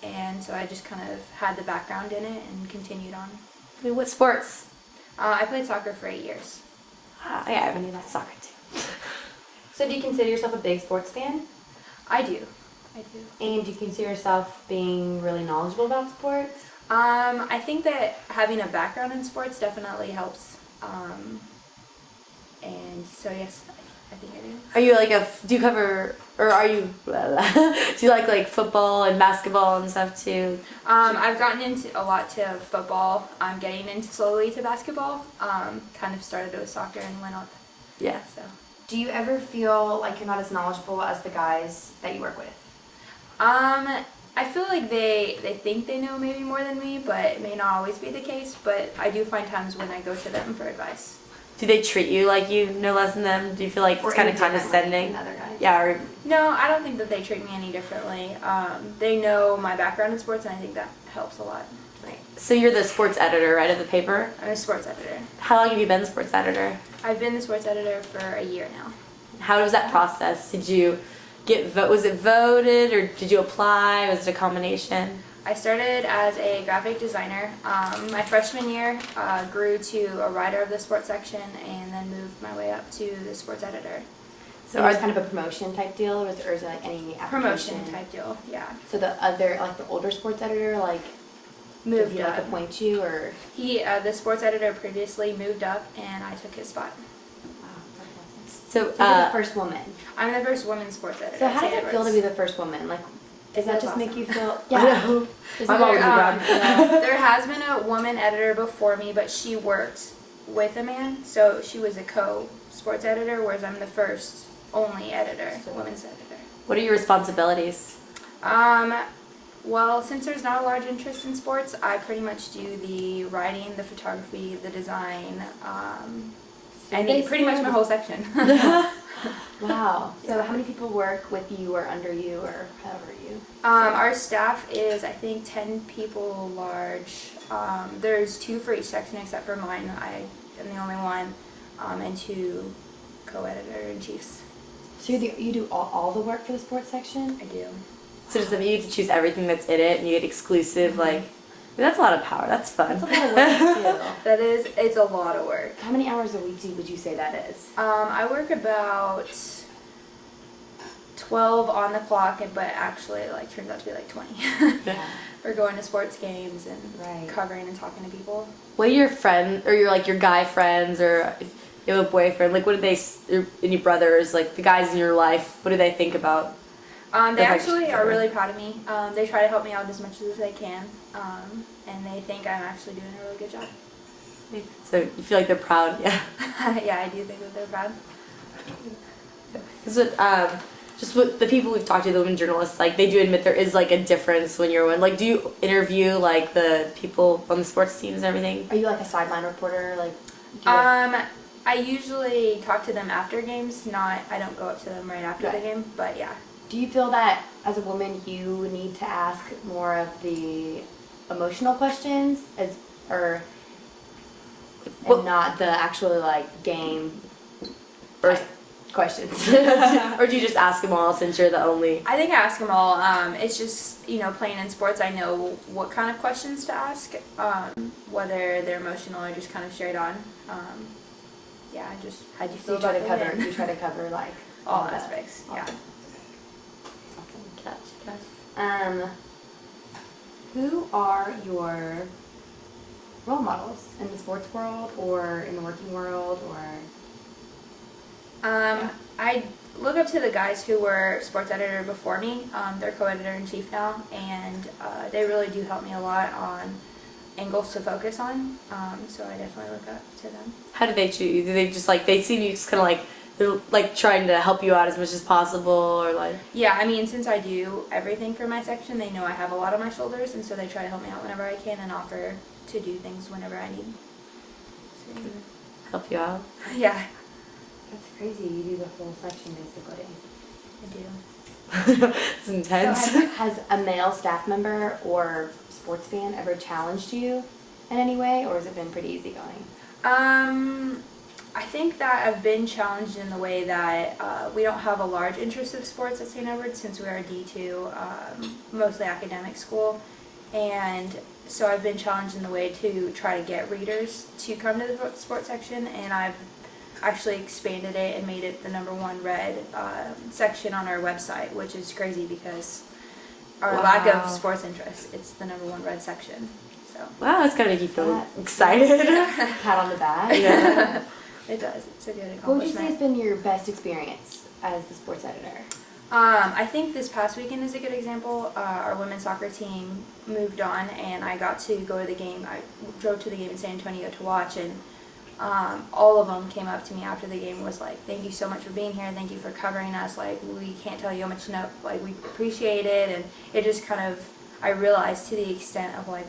and so I just kind of had the background in it and continued on. I mean, what sports? I played soccer for 8 years. Yeah, I mean, that's soccer too. So do you consider yourself a big sports fan? I do. And do you consider yourself being really knowledgeable about sports? I think that having a background in sports definitely helps. And so yes, I think I do. Are you like do you cover, or are you, do you like football and basketball and stuff too? I've gotten into a lot to football. I'm getting into slowly to basketball. Kind of started with soccer and went up. Yeah. So. Do you ever feel like you're not as knowledgeable as the guys that you work with? I feel like they think they know maybe more than me, but it may not always be the case. But I do find times when I go to them for advice. Do they treat you like you know less than them? Do you feel like it's kind of condescending? Other guys? Yeah. Or, No, I don't think that they treat me any differently. They know my background in sports, and I think that helps a lot. Right. so you're the sports editor, right, of the paper? I'm a sports editor. How long have you been the sports editor? I've been the sports editor for a year now. How was that process? Did you was it voted, or did you apply? Was it a combination? I started as a graphic designer. My freshman year grew to a writer of the sports section, and then moved my way up to the sports editor. So it was kind of a promotion type deal, or is it like any application? Promotion type deal, yeah. So the older sports editor, Moved did he up. appoint you, or? The sports editor previously moved up, and I took his spot. So, So you're the first woman. I'm the first woman sports editor. So at how does St. it feel to Edwards. be the first woman? Does that feels just make you awesome. feel? Yeah. I'm always proud. There has been a woman editor before me, but she worked with a man, so she was a co-sports editor, whereas I'm the first only editor, women's editor. What are your responsibilities? Well, since there's not a large interest in sports, I pretty much do the writing, the photography, the design, and pretty much my whole section. Wow. So how many people work with you or under you or however you? Our staff is, I think, 10 people large. There's 2 for each section except for mine. I am the only one, and 2 co-editor-in-chiefs. So you do all the work for the sports section? I do. So does that mean you get to choose everything that's in it, and you get exclusive, that's a lot of power. That's fun. That's a lot of work too. It's a lot of work. How many hours a week would you say that is? I work about 12 on the clock, but actually turns out to be 20. Yeah. We're going to sports games and Right. covering and talking to people. What do your friends, or your guy friends, or if you have a boyfriend, what do they, or any brothers, the guys in your life, what do they think about? They actually are really proud of me. They try to help me out as much as they can, and they think I'm actually doing a really good job. So you feel like they're proud, yeah. Yeah, I do think that they're proud. Because just with the people we've talked to, the women journalists, they do admit there is a difference when you're one. Do you interview the people on the sports teams and everything? Are you a sideline reporter? I usually talk to them after games. I don't go up to them right after the game, but yeah. Do you feel that as a woman you need to ask more of the emotional questions and not the actual game Or questions? or do you just ask them all since you're the only? I think I ask them all. It's just, playing in sports, I know what kind of questions to ask, whether they're emotional or just kind of straight on. Yeah, just how'd you feel about the win? You try to cover all aspects, yeah. Who are your role models in the sports world or in the working world I look up to the guys who were sports editor before me. They're co-editor-in-chief now, and they really do help me a lot on angles to focus on. So I definitely look up to them. How do they choose you? Do they just they seem you just kind of they're trying to help you out as much as possible, or Yeah, I mean, since I do everything for my section, they know I have a lot on my shoulders, and so they try to help me out whenever I can and offer to do things whenever I need. So, help you out? yeah, That's crazy. You do the whole section basically. I do. It's intense. So has a male staff member or sports fan ever challenged you in any way, or has it been pretty easygoing? I think that I've been challenged in the way that we don't have a large interest of sports at St. Edward since we are a D2, mostly academic school. And so I've been challenged in the way to try to get readers to come to the sports section, and I've actually expanded it and made it the #1 read section on our website, which is crazy because our lack of sports interest, it's the #1 read section. So Wow, that's gotta make you feel excited. Pat on the back. Yeah. it does. It's a good What would you say accomplishment. has been your best experience as the sports editor? I think this past weekend is a good example. Our women's soccer team moved on, and I got to go to the game. I drove to the game in San Antonio to watch, and all of them came up to me after the game and was like, "Thank you so much for being here. Thank you for covering us. Like, we can't tell you how much we appreciate it." And it just kind of, I realized to the extent of like